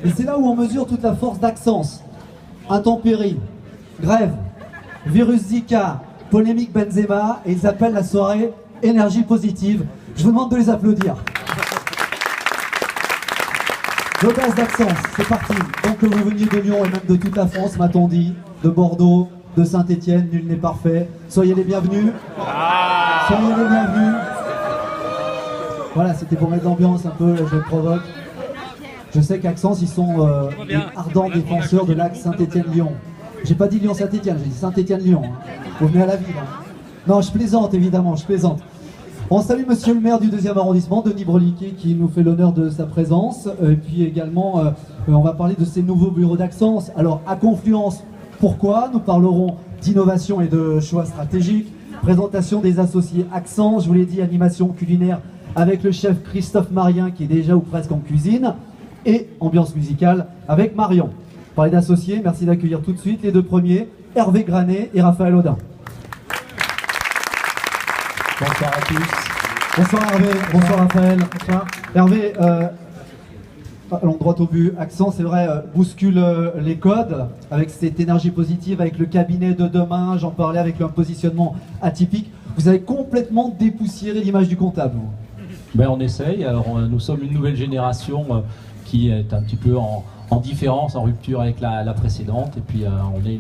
Et c'est là où on mesure toute la force d'Axence. Intempéries, grève, virus Zika, polémique Benzema, et ils appellent la soirée énergie positive. Je vous demande de les applaudir. L'audace d'Axence, c'est parti. Donc que vous veniez de Lyon et même de toute la France, m'a-t-on dit, de Bordeaux, de Saint-Étienne, nul n'est parfait. Soyez les bienvenus. Soyez les bienvenus. Voilà, c'était pour mettre l'ambiance un peu, je provoque. Je sais qu'Axence, ils sont des ardents défenseurs de l'axe Saint-Étienne-Lyon. J'ai pas dit Lyon-Saint-Étienne, j'ai dit Saint-Étienne-Lyon. Vous venez à la ville. Non, je plaisante évidemment, je plaisante. On salue monsieur le maire du 2e arrondissement, Denis Broliquet, qui nous fait l'honneur de sa présence. Et puis également, on va parler de ces nouveaux bureaux d'Axence. Alors, à Confluence, pourquoi? Nous parlerons d'innovation et de choix stratégiques. Présentation des associés Axence, je vous l'ai dit, animation culinaire avec le chef Christophe Marien, qui est déjà ou presque en cuisine. Et ambiance musicale avec Marion. Parler d'associés, merci d'accueillir tout de suite les deux premiers, Hervé Granet et Raphaël Audin. Bonsoir à tous. Bonsoir Hervé, bonsoir Raphaël. Bonsoir. Hervé, allons droit au but. Axence, c'est vrai, bouscule les codes avec cette énergie positive, avec le cabinet de demain, j'en parlais, avec un positionnement atypique. Vous avez complètement dépoussiéré l'image du comptable. Ben, on essaye. Alors, nous sommes une nouvelle génération qui est un petit peu en différence, en rupture avec la précédente. Et puis, on est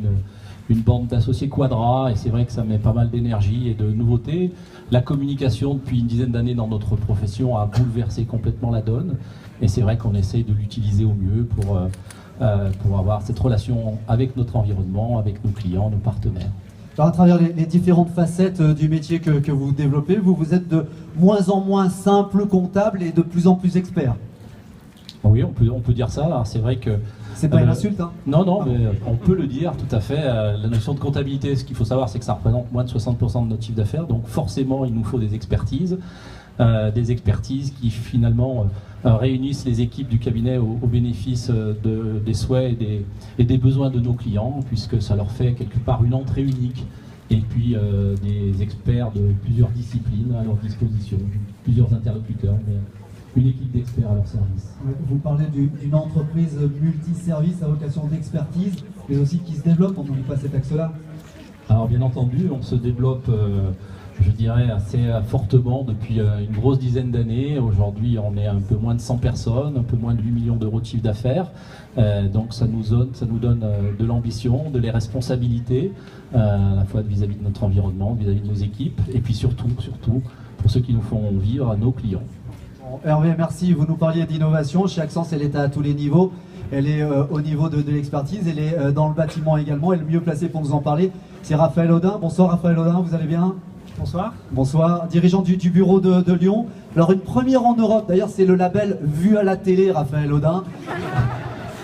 une bande d'associés Quadra, et c'est vrai que ça met pas mal d'énergie et de nouveautés. La communication, depuis une dizaine d'années dans notre profession, a bouleversé complètement la donne. Et c'est vrai qu'on essaye de l'utiliser au mieux pour avoir cette relation avec notre environnement, avec nos clients, nos partenaires. Alors, à travers les différentes facettes du métier que vous développez, vous êtes de moins en moins simple comptable et de plus en plus expert. Oui, on peut dire ça. Alors, c'est vrai que... C'est pas une insulte, hein? Non, mais on peut le dire, tout à fait. La notion de comptabilité, ce qu'il faut savoir, c'est que ça représente moins de 60% de notre chiffre d'affaires. Donc forcément, il nous faut des expertises qui finalement réunissent les équipes du cabinet au bénéfice des souhaits et des besoins de nos clients, puisque ça leur fait quelque part une entrée unique. Et puis des experts de plusieurs disciplines à leur disposition, plusieurs interlocuteurs, mais une équipe d'experts à leur service. Vous parlez d'une entreprise multiservice à vocation d'expertise, mais aussi qui se développe, on n'oublie pas cet axe-là. Alors bien entendu, on se développe, je dirais, assez fortement depuis une grosse dizaine d'années. Aujourd'hui, on est un peu moins de 100 personnes, un peu moins de 8 millions d'euros de chiffre d'affaires. Donc ça nous donne de l'ambition, de les responsabilités, à la fois vis-à-vis de notre environnement, vis-à-vis de nos équipes, et puis surtout, pour ceux qui nous font vivre, à nos clients. Hervé, merci. Vous nous parliez d'innovation. Chez Axence, elle est à tous les niveaux. Elle est au niveau de l'expertise. Elle est dans le bâtiment également. Et le mieux placé pour nous en parler, c'est Raphaël Audin. Bonsoir Raphaël Audin, vous allez bien? Bonsoir. Bonsoir. Dirigeant du bureau de Lyon. Alors une première en Europe. D'ailleurs, c'est le label Vu à la télé, Raphaël Audin.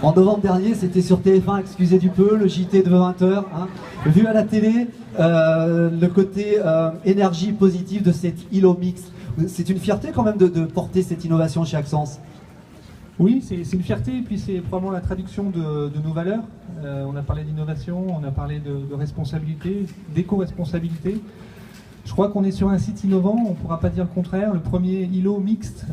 En novembre dernier, c'était sur TF1, excusez du peu, le JT de 20h. Hein. Vu à la télé, le côté énergie positive de cet îlot mixte. C'est une fierté quand même de porter cette innovation chez Axence. Oui, c'est une fierté, et puis c'est probablement la traduction de nos valeurs. On a parlé d'innovation, on a parlé de responsabilité, d'éco-responsabilité. Je crois qu'on est sur un site innovant, on ne pourra pas dire le contraire. Le premier îlot mixte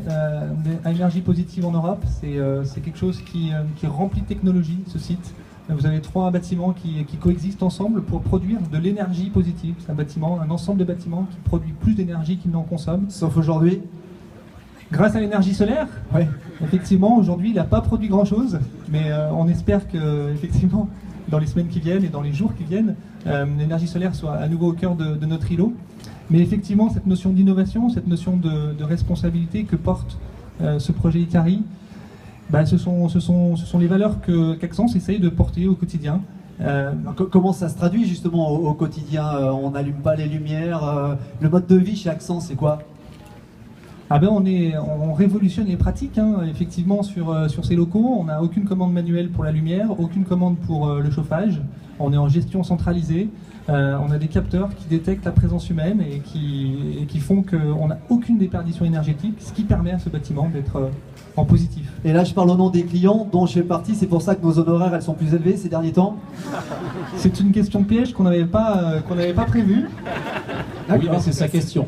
à énergie positive en Europe, c'est quelque chose qui remplit de technologie, ce site. Vous avez 3 bâtiments qui coexistent ensemble pour produire de l'énergie positive. C'est un ensemble de bâtiments qui produit plus d'énergie qu'il n'en consomme. Sauf aujourd'hui. Grâce à l'énergie solaire, oui. Effectivement, aujourd'hui, il n'a pas produit grand-chose, mais on espère que, effectivement, dans les semaines qui viennent et dans les jours qui viennent, l'énergie solaire soit à nouveau au cœur de notre îlot. Mais effectivement, cette notion d'innovation, cette notion de responsabilité que porte ce projet Icari, ce sont les valeurs qu'Axence essaye de porter au quotidien. Comment ça se traduit justement au quotidien? On n'allume pas les lumières. Le mode de vie chez Axence, c'est quoi? On révolutionne les pratiques, hein, effectivement, sur ces locaux. On n'a aucune commande manuelle pour la lumière, aucune commande pour le chauffage. on est en gestion centralisée, on a des capteurs qui détectent la présence humaine et qui font qu'on n'a aucune déperdition énergétique, ce qui permet à ce bâtiment d'être en positif. Et là, je parle au nom des clients dont je fais partie, c'est pour ça que nos honoraires, elles sont plus élevées ces derniers temps. C'est une question piège qu'on n'avait pas prévue. Oui, mais c'est sa question.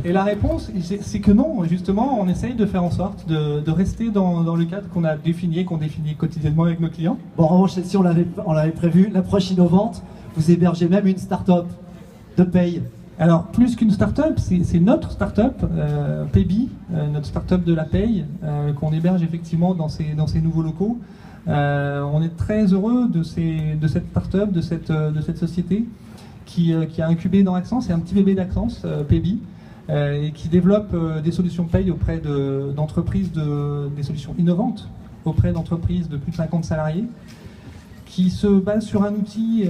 Et la réponse, c'est que non, justement, on essaye de faire en sorte de rester dans le cadre qu'on a défini et qu'on définit quotidiennement avec nos clients. Bon, en revanche, celle-ci, on l'avait prévu. L'approche innovante, vous hébergez même une start-up de paye. Alors, plus qu'une start-up, c'est notre start-up, Paybi, notre start-up de la paye, qu'on héberge effectivement dans ces nouveaux locaux. On est très heureux de cette start-up, de cette société qui a incubé dans Axence, c'est un petit bébé d'Axence, Paybi, et qui développe des solutions de paye auprès d'entreprises, des solutions innovantes auprès d'entreprises de plus de 50 salariés, qui se base sur un outil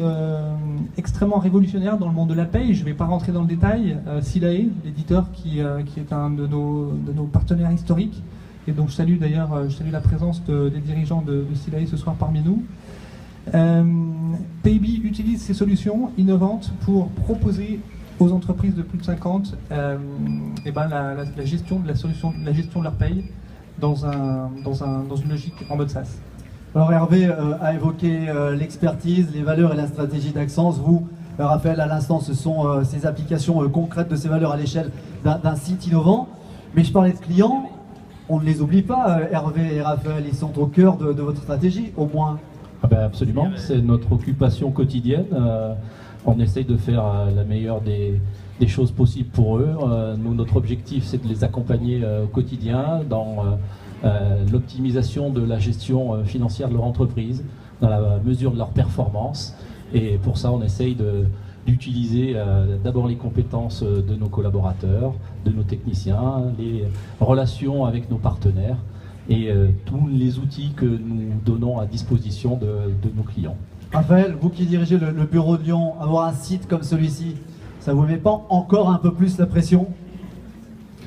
extrêmement révolutionnaire dans le monde de la paye. Je ne vais pas rentrer dans le détail. Silae, l'éditeur qui est un de nos partenaires historiques, et donc je salue la présence des dirigeants de Silae ce soir parmi nous. Paybi utilise ces solutions innovantes pour proposer aux entreprises de plus de 50 la gestion de leur paye dans une logique en mode SaaS. Alors Hervé a évoqué l'expertise, les valeurs et la stratégie d'Axence. Vous, Raphaël, à l'instant, ce sont ces applications concrètes de ces valeurs à l'échelle d'un site innovant. Mais je parlais de clients, on ne les oublie pas, Hervé et Raphaël, ils sont au cœur de votre stratégie, au moins. Ah ben absolument, c'est notre occupation quotidienne. On essaye de faire la meilleure des choses possibles pour eux. Nous, notre objectif, c'est de les accompagner au quotidien dans l'optimisation de la gestion financière de leur entreprise, dans la mesure de leur performance. Et pour ça, on essaye d'utiliser d'abord les compétences de nos collaborateurs, de nos techniciens, les relations avec nos partenaires et tous les outils que nous donnons à disposition de nos clients. Raphaël, vous qui dirigez le bureau de Lyon, avoir un site comme celui-ci, ça vous met pas encore un peu plus la pression?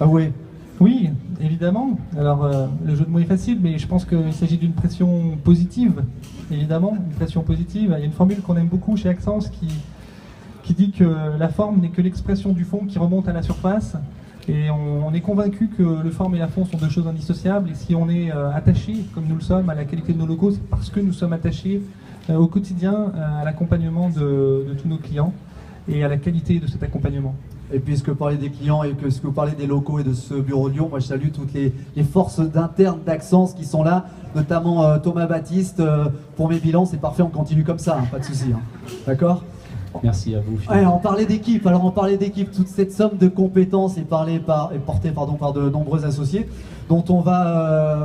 Avouez. Oui, évidemment. Alors, le jeu de mots est facile, mais je pense qu'il s'agit d'une pression positive, évidemment, une pression positive. Il y a une formule qu'on aime beaucoup chez Axence qui dit que la forme n'est que l'expression du fond qui remonte à la surface. Et on est convaincu que le forme et la fond sont deux choses indissociables. Et si on est attaché, comme nous le sommes, à la qualité de nos locaux, c'est parce que nous sommes attachés au quotidien à l'accompagnement de tous nos clients et à la qualité de cet accompagnement. Et puisque vous parlez des clients et que vous parlez des locaux et de ce bureau de Lyon, moi je salue toutes les forces d'internes d'Axence qui sont là, notamment Thomas Baptiste. Pour mes bilans, c'est parfait, on continue comme ça, hein, pas de souci. Hein. D'accord ? Merci à vous. Ouais, on parlait d'équipe. Alors on parlait d'équipe, toute cette somme de compétences est portée par de nombreux associés, dont on va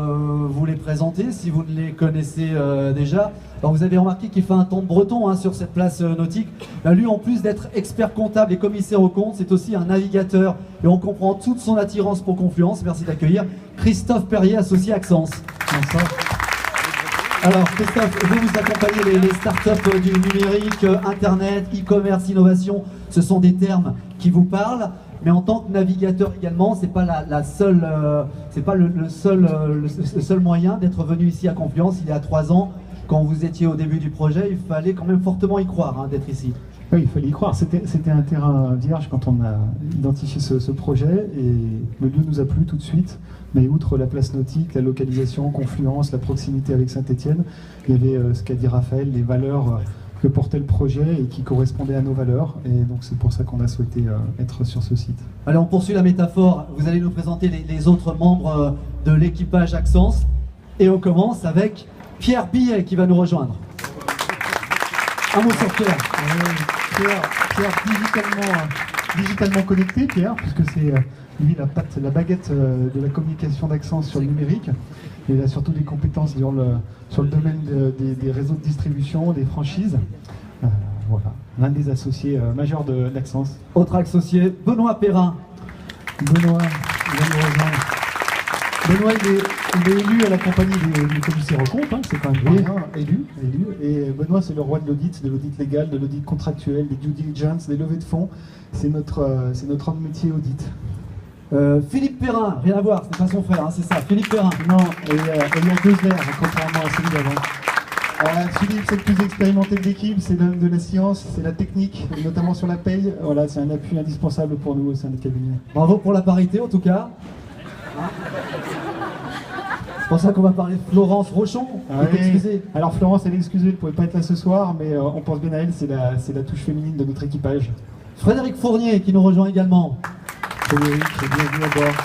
vous les présenter si vous ne les connaissez déjà. Alors vous avez remarqué qu'il fait un ton de breton sur cette place nautique. Là, lui, en plus d'être expert comptable et commissaire aux comptes, c'est aussi un navigateur et on comprend toute son attirance pour Confluence. Merci d'accueillir Christophe Perrier, associé Axence. Alors Christophe, vous accompagnez les startups du numérique, Internet, e-commerce, innovation, ce sont des termes qui vous parlent, mais en tant que navigateur également, c'est pas le seul moyen d'être venu ici à Confluence. Il y a 3 ans, quand vous étiez au début du projet, il fallait quand même fortement y croire d'être ici. Oui, il fallait y croire. C'était un terrain vierge quand on a identifié ce projet et le lieu nous a plu tout de suite. Mais outre la place nautique, la localisation, Confluence, la proximité avec Saint-Étienne, il y avait ce qu'a dit Raphaël, les valeurs que portait le projet et qui correspondaient à nos valeurs. Et donc c'est pour ça qu'on a souhaité être sur ce site. Allez, on poursuit la métaphore. Vous allez nous présenter les autres membres de l'équipage Axence. Et on commence avec Pierre Billet qui va nous rejoindre. Un mot sur Pierre. Pierre digitalement connecté, Pierre, puisque c'est lui la baguette de la communication d'Axence sur le numérique. Et il a surtout des compétences sur le domaine des réseaux de distribution, des franchises. Voilà, l'un des associés majeurs d'Axence. Autre associé, Benoît Perrin. Benoît, il va nous rejoindre. Benoît, il est élu à la compagnie du commissaire aux comptes, c'est quand même bien élu. Et Benoît, c'est le roi de l'audit légal, de l'audit contractuel, des due diligence, des levées de fonds. C'est notre homme métier audit. Philippe Perrin, rien à voir, c'est pas son frère, c'est ça, Philippe Perrin. Non, ayant 2 airs, contrairement à celui d'avant. Voilà, Philippe, c'est le plus expérimenté de l'équipe, c'est l'homme de la science, c'est la technique, notamment sur la paye. Voilà, c'est un appui indispensable pour nous au sein du cabinet. Bravo pour la parité en tout cas. C'est pour ça qu'on va parler de Florence Rochon. Oui. Excusez. Alors Florence, elle est excusée, elle ne pouvait pas être là ce soir, mais on pense bien à elle, c'est la touche féminine de notre équipage. Frédéric Fournier qui nous rejoint également. Frédéric, bienvenue à bord.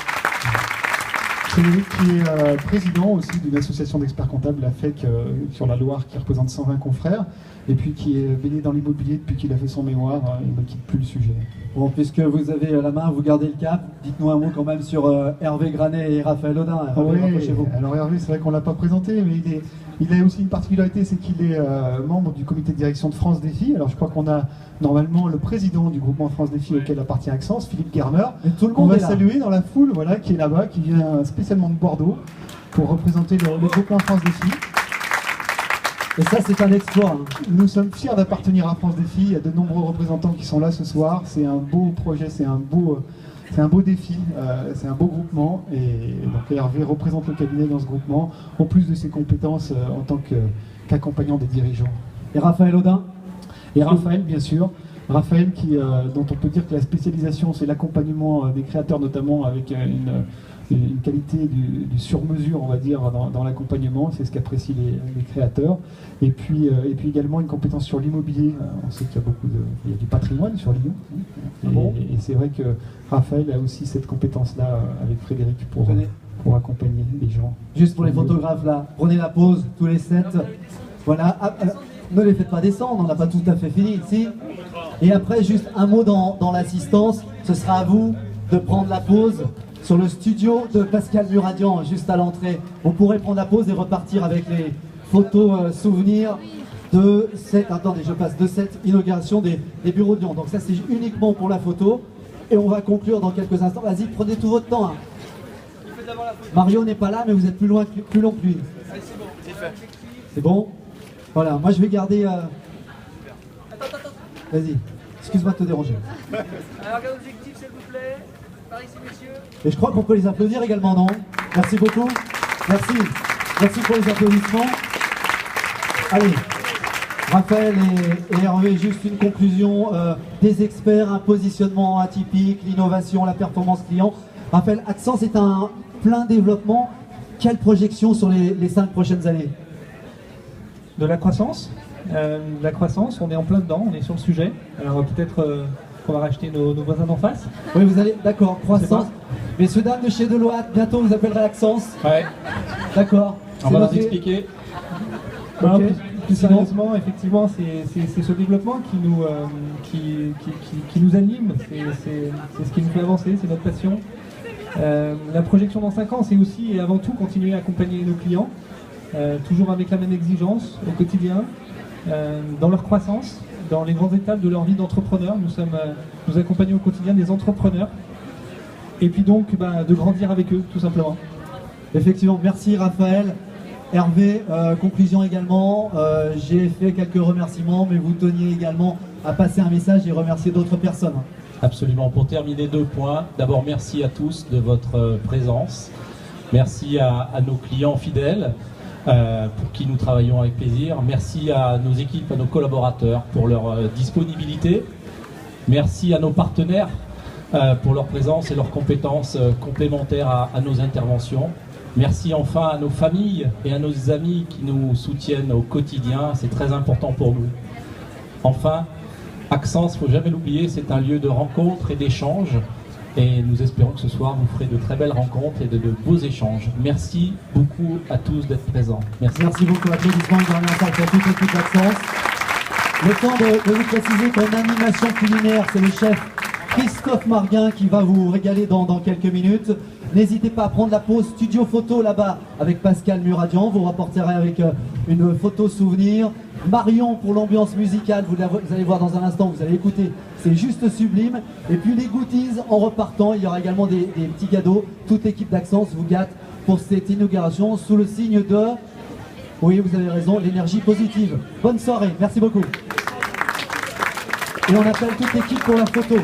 Frédéric qui est président aussi d'une association d'experts comptables, la FEC, sur la Loire, qui représente 120 confrères, et puis qui est baigné dans l'immobilier depuis qu'il a fait son mémoire, il ne quitte plus le sujet. Bon, puisque vous avez la main, vous gardez le cap, dites-nous un mot quand même sur Hervé Granet et Raphaël Audin. Oui, Rapprochez-vous. alors Hervé, c'est vrai qu'on ne l'a pas présenté, mais il a aussi une particularité, c'est qu'il est membre du comité de direction de France Défi. Alors je crois qu'on a normalement le président du groupement France Défi auquel appartient Axence, Philippe Germer. Et tout le On monde va est là. saluer dans la foule, voilà, qui est là-bas, qui vient spécialement de Bordeaux pour représenter le groupement France Défi. Et ça, c'est un exploit. Hein. Nous sommes fiers d'appartenir à France Défi. Il y a de nombreux représentants qui sont là ce soir. C'est un beau projet, c'est un beau défi, c'est un beau groupement. Et donc Hervé représente le cabinet dans ce groupement, en plus de ses compétences en tant qu'accompagnant des dirigeants. Et Raphaël Audin. Et Raphaël, bien sûr. Raphaël, dont on peut dire que la spécialisation, c'est l'accompagnement des créateurs, notamment avec une qualité du sur-mesure, on va dire, dans l'accompagnement. C'est ce qu'apprécient les créateurs. Et puis également une compétence sur l'immobilier. On sait qu'il y a il y a du patrimoine sur Lyon. Et c'est vrai que Raphaël a aussi cette compétence-là avec Frédéric pour accompagner les gens. Juste pour les photographes là, prenez la pause, tous les 7. Voilà. Ne les faites pas descendre, on n'a pas tout à fait fini ici. Et après, juste un mot dans l'assistance. Ce sera à vous de prendre la pause sur le studio de Pascal Muradian, juste à l'entrée. Vous pourrez prendre la pause et repartir avec les photos souvenirs de cette inauguration des bureaux de Lyon. Donc ça, c'est uniquement pour la photo. Et on va conclure dans quelques instants. Vas-y, prenez tout votre temps. Hein. Mario n'est pas là, mais vous êtes plus long que lui. Allez, c'est bon, c'est fait. C'est bon? Voilà, moi je vais garder... Attends. Vas-y, excuse-moi de te déranger. Alors, regardez l'objectif, s'il vous plaît. Par ici, messieurs. Et je crois qu'on peut les applaudir également, non? Merci beaucoup. Merci. Merci pour les applaudissements. Allez, Raphaël et Hervé, juste une conclusion. Des experts, un positionnement atypique, l'innovation, la performance client. Raphaël, Axence est un plein développement. Quelle projection sur les 5 prochaines années? De la croissance. On est en plein dedans, on est sur le sujet. Alors peut-être qu'on va racheter nos voisins d'en face. Oui, vous allez, d'accord, croissance. pas. Messieurs, dames de chez Deloitte, bientôt vous appellerez Axence. Ouais, D'accord. on C'est va leur noté. expliquer. Non, Ok. plus Sinon- sérieusement, effectivement, c'est ce développement qui nous anime, c'est ce qui nous fait avancer, c'est notre passion. La projection dans 5 ans, c'est aussi et avant tout continuer à accompagner nos clients, toujours avec la même exigence au quotidien, dans leur croissance, dans les grandes étapes de leur vie d'entrepreneur. Nous accompagnons au quotidien des entrepreneurs, et puis donc de grandir avec eux, tout simplement. Effectivement, merci Raphaël. Hervé, conclusion également, j'ai fait quelques remerciements, mais vous teniez également à passer un message et remercier d'autres personnes. Absolument. Pour terminer, 2 points. D'abord, merci à tous de votre présence. Merci à nos clients fidèles pour qui nous travaillons avec plaisir. Merci à nos équipes, à nos collaborateurs pour leur disponibilité. Merci à nos partenaires pour leur présence et leurs compétences complémentaires à nos interventions. Merci enfin à nos familles et à nos amis qui nous soutiennent au quotidien. C'est très important pour nous. Enfin, Axence, il ne faut jamais l'oublier, c'est un lieu de rencontre et d'échange. Et nous espérons que ce soir, vous ferez de très belles rencontres et de beaux échanges. Merci beaucoup à tous d'être présents. Merci. Merci beaucoup, applaudissements, une dernière fois pour toute l'équipe d'Axence. Le temps de vous préciser qu'en animation culinaire, c'est le chef Christophe Marguin qui va vous régaler dans quelques minutes. N'hésitez pas à prendre la pause studio photo là-bas avec Pascal Muradian. Vous rapporterez avec une photo souvenir. Marion pour l'ambiance musicale, vous allez voir dans un instant, vous allez écouter, c'est juste sublime. Et puis les goodies en repartant, il y aura également des petits cadeaux. Toute l'équipe d'Axence vous gâte pour cette inauguration sous le signe de, oui vous avez raison, l'énergie positive. Bonne soirée, merci beaucoup. Et on appelle toute l'équipe pour la photo.